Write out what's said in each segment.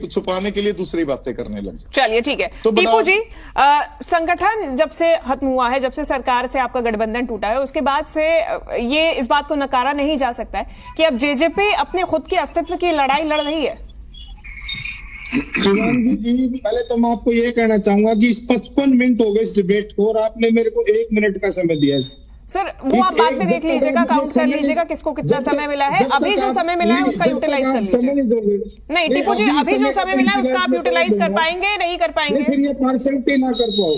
छुपाने के लिए दूसरी बातें करने लग जाए। चलिए ठीक है। तो टीपू जी, संगठन जब से खत्म हुआ है, जब से सरकार से आपका गठबंधन टूटा है, उसके बाद से ये इस बात को नकारा नहीं जा सकता है कि अब जेजेपी अपने खुद के अस्तित्व की लड़ाई लड़ रही है। शिवांगी जी, पहले तो मैं आपको ये कहना चाहूंगा कि इस 55 मिनट हो गए इस डिबेट को और आपने मेरे को 1 मिनट का समय दिया है। सर वो आप बाद में देख लीजिएगा, काउंट कर लीजिएगा किसको कितना समय मिला है। अभी जो समय मिला है उसका यूटिलाइज कर लीजिए। नहीं टीपू जी, अभी जो समय मिला है उसका आप यूटिलाइज कर पाएंगे, नहीं कर पाएंगे? फिर ये पार्शलिटी ना कर पाओ।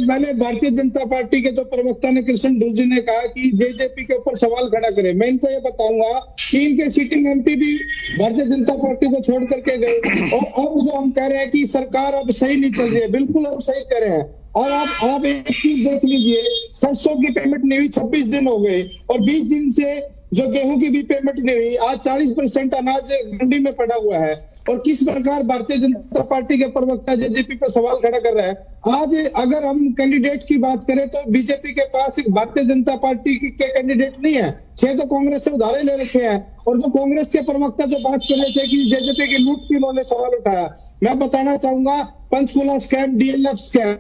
मैंने भारतीय जनता पार्टी के जो प्रवक्ता ने कृष्ण डूल जी ने कहा कि जेजेपी के ऊपर सवाल खड़ा करे, मैं इनको ये बताऊंगा कि इनके सिटिंग एमपी भी भारतीय जनता पार्टी को छोड़ करके गए और अब जो हम कह रहे हैं कि सरकार अब सही नहीं चल रही है, बिल्कुल अब सही कह रहे हैं। और आप एक चीज देख लीजिए, सरसों की पेमेंट नहीं हुई, 26 दिन हो गए और 20 दिन से जो गेहूं की भी पेमेंट नहीं हुई। आज 40% अनाज मंडी में पड़ा हुआ है और किस प्रकार भारतीय जनता पार्टी के प्रवक्ता जेजेपी पर सवाल खड़ा कर रहा है। आज अगर हम कैंडिडेट की बात करें तो बीजेपी के पास भारतीय जनता पार्टी के कैंडिडेट नहीं है, 6 तो कांग्रेस से उधारे ले रखे हैं। और जो कांग्रेस के प्रवक्ता जो बात कर रहे थे कि जेजेपी की लूट की उन्होंने सवाल उठाया, मैं बताना चाहूंगा पंचकुला स्कैम, डीएलएफ स्कैम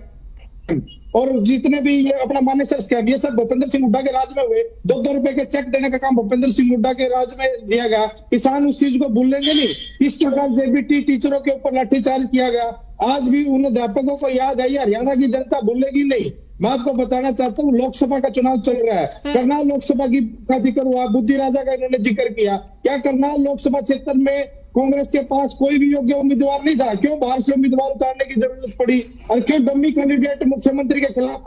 और जितने भी ये अपना मानेसर स्कैम, ये सब भूपेंद्र सिंह हुड्डा के राज में हुए। 2-2 रुपए के चेक देने का काम भूपेंद्र सिंह हुड्डा के राज में दिया गया। किसान उस चीज को भूलेंगे नहीं। इस प्रकार जेबीटी टीचरों के ऊपर लाठीचार्ज किया गया, आज भी उन अध्यापकों को याद आई। हरियाणा की जनता भूलेगी नहीं। मैं आपको बताना चाहता हूँ, लोकसभा का चुनाव चल रहा है, करनाल लोकसभा का जिक्र हुआ, बुद्धि राजा का इन्होंने जिक्र किया। क्या करनाल लोकसभा क्षेत्र में कांग्रेस के पास कोई भी योग्य उम्मीदवार नहीं था? क्यों बाहर से उम्मीदवार उतारने की जरूरत पड़ी और क्यों डम्मी कैंडिडेट मुख्यमंत्री के खिलाफ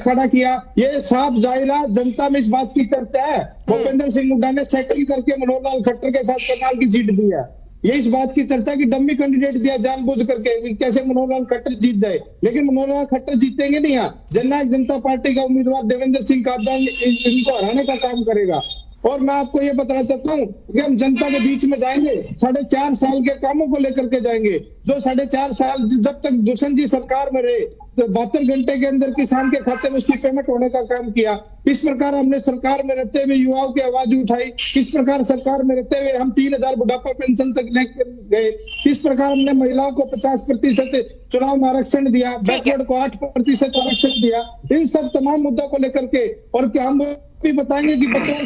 खड़ा किया? ये साफ जाहिरा जनता में इस बात की चर्चा है। भूपेंद्र सिंह हुड्डा ने सेटल करके मनोहर लाल खट्टर के साथ करनाल की सीट दी है। ये इस बात की चर्चा कि डम्मी कैंडिडेट दिया जानबूझ करके कैसे मनोहर लाल खट्टर जीत जाए, लेकिन मनोहर लाल खट्टर जीतेंगे नहीं। जननायक जनता पार्टी का उम्मीदवार देवेंद्र सिंह काब्दा इनको हराने का काम करेगा। और मैं आपको ये बताना चाहता हूँ कि हम जनता के बीच में जाएंगे, 4.5 साल के कामों को लेकर के जाएंगे। जो 4.5 साल जब तक दुष्यंत जी सरकार में रहे तो 72 घंटे के अंदर किसान के खाते में उसकी पेमेंट होने का काम किया। इस प्रकार हमने सरकार में रहते हुए युवाओं की आवाज उठाई। इस प्रकार सरकार में रहते हुए हम 3000 बुढ़ापा पेंशन तक लेकर गए। इस प्रकार हमने महिलाओं को 50% चुनाव में आरक्षण दिया, बैकवर्ड को 8% आरक्षण दिया। इन सब तमाम मुद्दों को लेकर के और क्या हम भी बताएंगे कि बतौर